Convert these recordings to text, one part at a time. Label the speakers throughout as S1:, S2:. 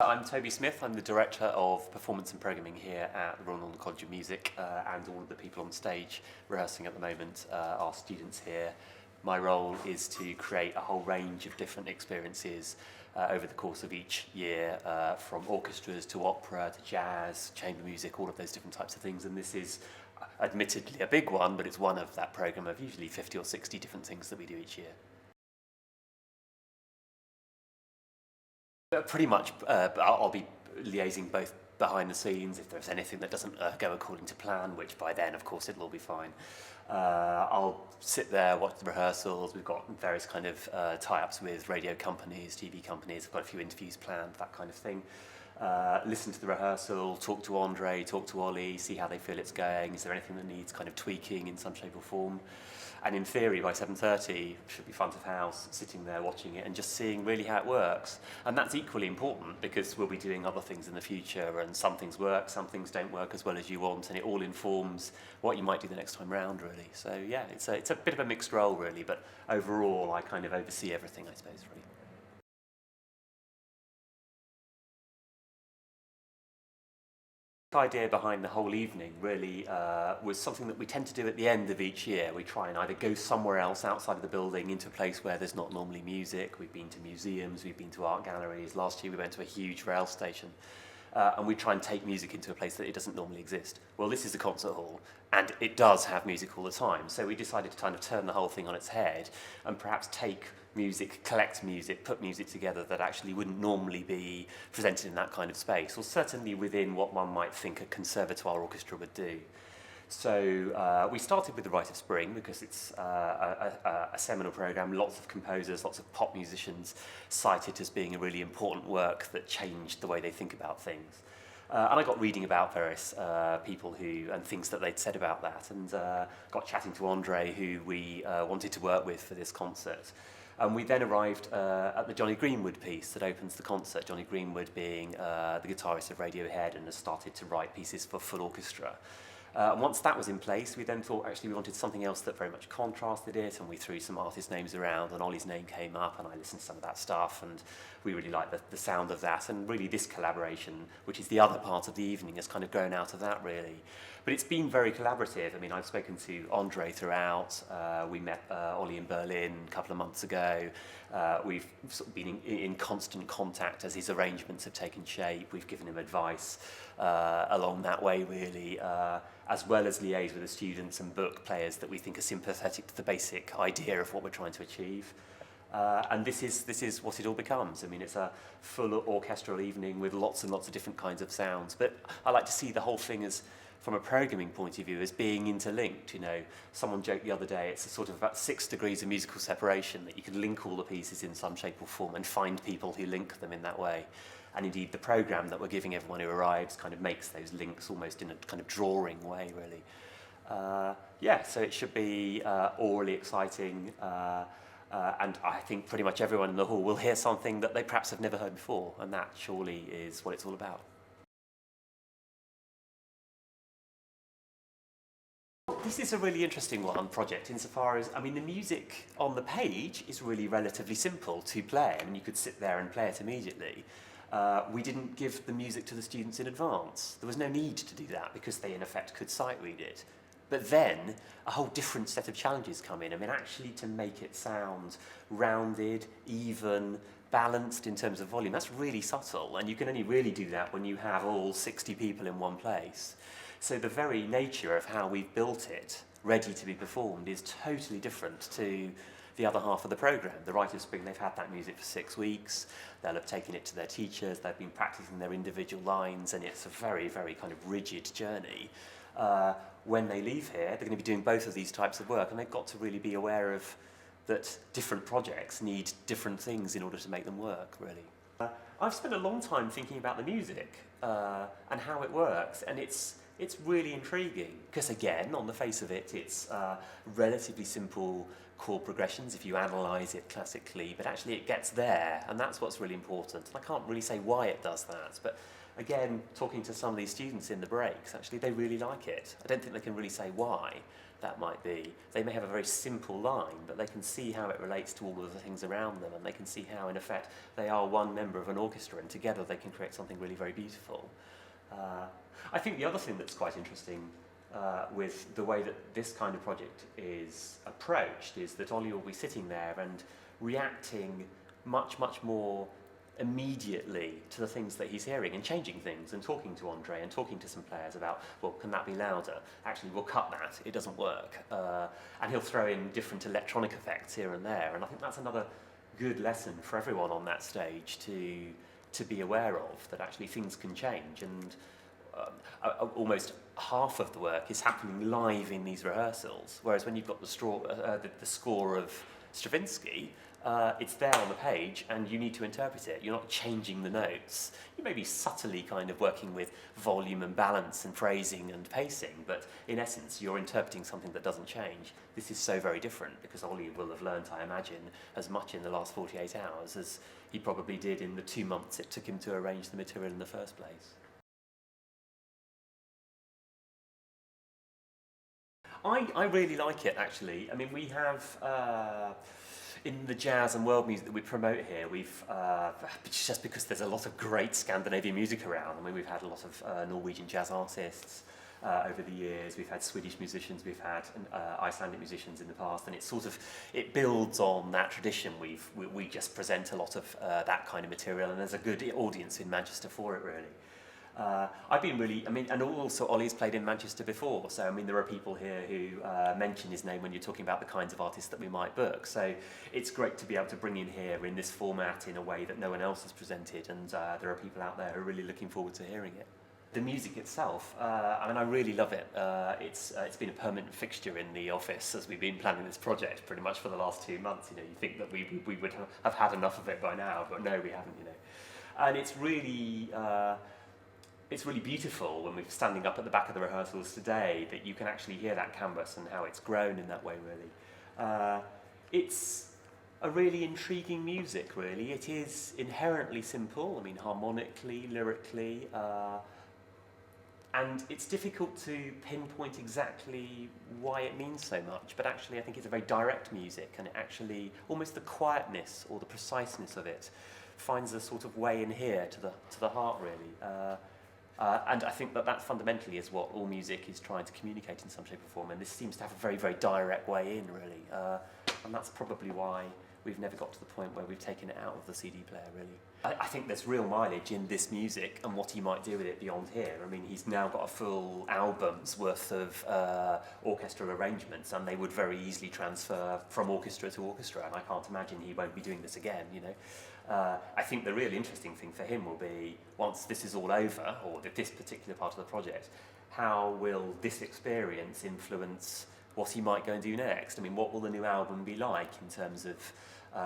S1: I'm Toby Smith. I'm the Director of Performance and Programming here at the Royal Northern College of Music, and all of the people on stage rehearsing at the moment are students here. My role is to create a whole range of different experiences over the course of each year, from orchestras to opera to jazz, chamber music, all of those different types of things. And this is admittedly a big one, but it's one of that programme of usually 50 or 60 different things that we do each year. Pretty much, I'll be liaising both behind the scenes if there's anything that doesn't go according to plan, which by then, of course, it'll all be fine. I'll sit there, watch the rehearsals. We've got various kind of tie-ups with radio companies, TV companies. I've got a few interviews planned, that kind of thing. Listen to the rehearsal, talk to Andre, talk to Ollie, see how they feel it's going. Is there anything that needs kind of tweaking in some shape or form? And in theory, by 7:30, it should be front of house, sitting there watching it and just seeing really how it works. And that's equally important because we'll be doing other things in the future, and some things work, some things don't work as well as you want, and it all informs what you might do the next time round, really. So yeah, it's a bit of a mixed role, really, but overall, I kind of oversee everything, I suppose, really. The idea behind the whole evening really was something that we tend to do at the end of each year. We try and either go somewhere else outside of the building into a place where there's not normally music. We've been to museums, we've been to art galleries. Last year we went to a huge rail station. And we try and take music into a place that it doesn't normally exist. Well, this is a concert hall, and it does have music all the time. So we decided to kind of turn the whole thing on its head and perhaps take music, collect music, put music together that actually wouldn't normally be presented in that kind of space, or certainly within what one might think a conservatoire orchestra would do. So we started with The Rite of Spring because it's a seminal programme, lots of composers, lots of pop musicians cited as being a really important work that changed the way they think about things. And I got reading about various people and things that they'd said about that, and got chatting to Andre, who we wanted to work with for this concert. And we then arrived at the Johnny Greenwood piece that opens the concert, Johnny Greenwood being the guitarist of Radiohead and has started to write pieces for full orchestra. And once that was in place, we then thought actually we wanted something else that very much contrasted it, and we threw some artist names around, and Ollie's name came up, and I listened to some of that stuff, and we really liked the sound of that, and really this collaboration, which is the other part of the evening, has kind of grown out of that, really. But it's been very collaborative. I mean, I've spoken to Andre throughout. We met Ollie in Berlin a couple of months ago. We've sort of been in constant contact as his arrangements have taken shape. We've given him advice along that way, really, as well as liaise with the students and book players that we think are sympathetic to the basic idea of what we're trying to achieve. And this is what it all becomes. I mean, it's a full orchestral evening with lots and lots of different kinds of sounds. But I like to see the whole thing as, from a programming point of view, as being interlinked. You know, someone joked the other day, it's a sort of about 6 degrees of musical separation, that you can link all the pieces in some shape or form and find people who link them in that way. And indeed, the programme that we're giving everyone who arrives kind of makes those links almost in a kind of drawing way, really. Yeah, so it should be orally exciting, and I think pretty much everyone in the hall will hear something that they perhaps have never heard before, and that surely is what it's all about. This is a really interesting project insofar as, I mean, the music on the page is really relatively simple to play. I mean, you could sit there and play it immediately. We didn't give the music to the students in advance. There was no need to do that because they, in effect, could sight read it. But then a whole different set of challenges come in. I mean, actually to make it sound rounded, even, balanced in terms of volume, that's really subtle. And you can only really do that when you have all 60 people in one place. So the very nature of how we've built it, ready to be performed, is totally different to the other half of the programme. The Rite of Spring, they've had that music for 6 weeks. They'll have taken it to their teachers. They've been practicing their individual lines, and it's a very, very kind of rigid journey. When they leave here, they're going to be doing both of these types of work, and they've got to really be aware of that different projects need different things in order to make them work, really. I've spent a long time thinking about the music and how it works, and it's really intriguing because, again, on the face of it, it's relatively simple chord progressions if you analyse it classically, but actually it gets there, and that's what's really important. I can't really say why it does that, but again, talking to some of these students in the breaks, actually they really like it. I don't think they can really say why that might be. They may have a very simple line, but they can see how it relates to all of the things around them, and they can see how, in effect, they are one member of an orchestra, and together they can create something really very beautiful. I think the other thing that's quite interesting with the way that this kind of project is approached is that Ollie will be sitting there and reacting much, much more immediately to the things that he's hearing and changing things and talking to Andre and talking to some players about, well, can that be louder? Actually, we'll cut that, it doesn't work. And he'll throw in different electronic effects here and there, and I think that's another good lesson for everyone on that stage to be aware of, that actually things can change, and almost half of the work is happening live in these rehearsals, whereas when you've got the score of Stravinsky, it's there on the page and you need to interpret it. You're not changing the notes. You may be subtly kind of working with volume and balance and phrasing and pacing, but in essence you're interpreting something that doesn't change. This is so very different because Ollie will have learnt, I imagine, as much in the last 48 hours as he probably did in the 2 months it took him to arrange the material in the first place. I really like it, actually. I mean, we have, in the jazz and world music that we promote here, we've, just because there's a lot of great Scandinavian music around. I mean, we've had a lot of Norwegian jazz artists over the years. We've had Swedish musicians, we've had Icelandic musicians in the past, and it builds on that tradition. We just present a lot of that kind of material, and there's a good audience in Manchester for it, really. I've been really, I mean, and also Ollie's played in Manchester before, so I mean there are people here who mention his name when you're talking about the kinds of artists that we might book, so it's great to be able to bring in here in this format in a way that no one else has presented, and there are people out there who are really looking forward to hearing it. The music itself, I mean, I really love it. It's been a permanent fixture in the office as we've been planning this project pretty much for the last 2 months. You know, you think that we would have had enough of it by now, but no, we haven't, you know. And it's really beautiful when we're standing up at the back of the rehearsals today that you can actually hear that canvas and how it's grown in that way, really. It's a really intriguing music, really. It is inherently simple, I mean, harmonically, lyrically, and it's difficult to pinpoint exactly why it means so much, but actually I think it's a very direct music, and it actually, almost the quietness or the preciseness of it finds a sort of way in here to the heart, really. And I think that fundamentally is what all music is trying to communicate in some shape or form, and this seems to have a very, very direct way in, really. And that's probably why we've never got to the point where we've taken it out of the CD player, really. I think there's real mileage in this music and what he might do with it beyond here. I mean, he's now got a full album's worth of orchestral arrangements, and they would very easily transfer from orchestra to orchestra, and I can't imagine he won't be doing this again, you know. I think the really interesting thing for him will be, once this is all over, or this particular part of the project, how will this experience influence what he might go and do next? I mean, what will the new album be like in terms of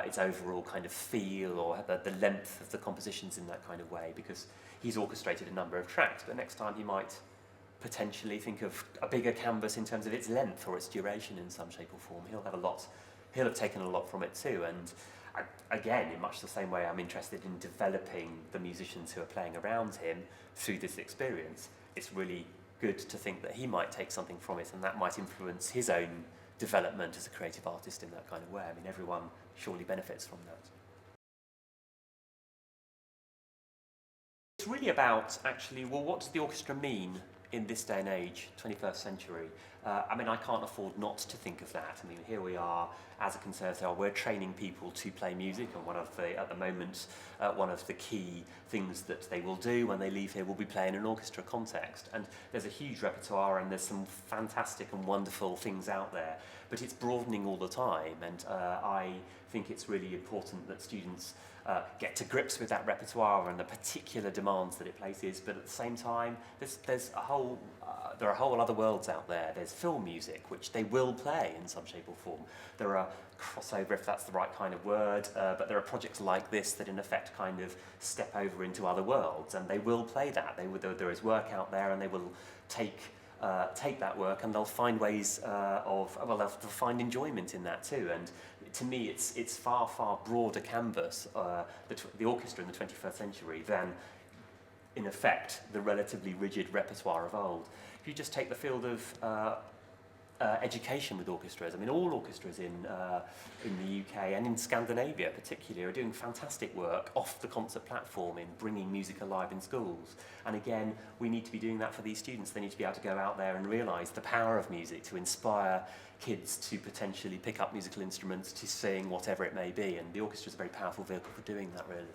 S1: its overall kind of feel, or the length of the compositions in that kind of way? Because he's orchestrated a number of tracks, but next time he might potentially think of a bigger canvas in terms of its length or its duration in some shape or form. He'll have taken a lot from it too, and again, in much the same way I'm interested in developing the musicians who are playing around him through this experience. It's really good to think that he might take something from it, and that might influence his own development as a creative artist in that kind of way. I mean, everyone surely benefits from that. It's really about, actually, well, what does the orchestra mean in this day and age, 21st century? I mean, I can't afford not to think of that. I mean, here we are as a conservatoire, we're training people to play music, and at the moment, one of the key things that they will do when they leave here will be play in an orchestra context. And there's a huge repertoire, and there's some fantastic and wonderful things out there, but it's broadening all the time, and I think it's really important that students get to grips with that repertoire and the particular demands that it places, but at the same time, there are whole other worlds out there. There's film music, which they will play in some shape or form. There are crossover, if that's the right kind of word, but there are projects like this that in effect kind of step over into other worlds, and they will play that. There is work out there, and they will take that work, and they'll find ways they'll find enjoyment in that too. And to me, it's far broader canvas, the orchestra in the 21st century, than in effect, the relatively rigid repertoire of old. If you just take the field of education with orchestras, I mean, all orchestras in the UK and in Scandinavia particularly are doing fantastic work off the concert platform in bringing music alive in schools. And again, we need to be doing that for these students. They need to be able to go out there and realise the power of music, to inspire kids to potentially pick up musical instruments, to sing, whatever it may be. And the orchestra is a very powerful vehicle for doing that, really.